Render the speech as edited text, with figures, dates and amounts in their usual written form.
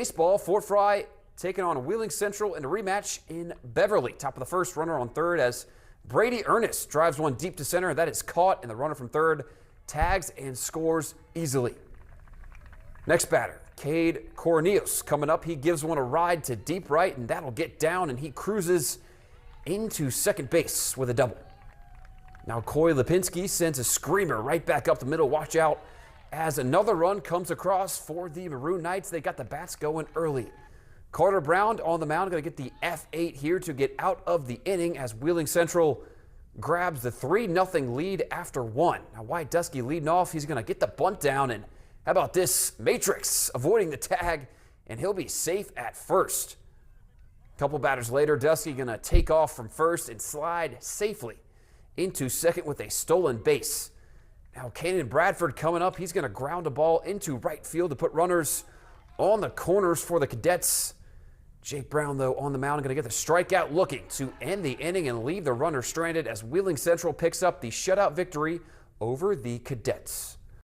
Baseball, Fort Frye taking on Wheeling Central in a rematch in Beverly. Top of the first, runner on third as Brady Ernest drives one deep to center. That is caught, and the runner from third tags and scores easily. Next batter, Cade Cornelius coming up. He gives one a ride to deep right, and that'll get down, and he cruises into second base with a double. Now Coy Lipinski sends a screamer right back up the middle. Watch out as another run comes across for the Maroon Knights. They got the bats going early. Carter Brown on the mound, going to get the F8 here to get out of the inning as Wheeling Central grabs the 3-0 lead after one. Now Wyatt Dusky leading off. He's going to get the bunt down, and how about this? Matrix avoiding the tag, and he'll be safe at first. A couple batters later, Dusky going to take off from first and slide safely into second with a stolen base. Now Cannon Bradford coming up. He's going to ground a ball into right field to put runners on the corners for the Cadets. Jake Brown, though, on the mound, going to get the strikeout, looking to end the inning and leave the runner stranded as Wheeling Central picks up the shutout victory over the Cadets.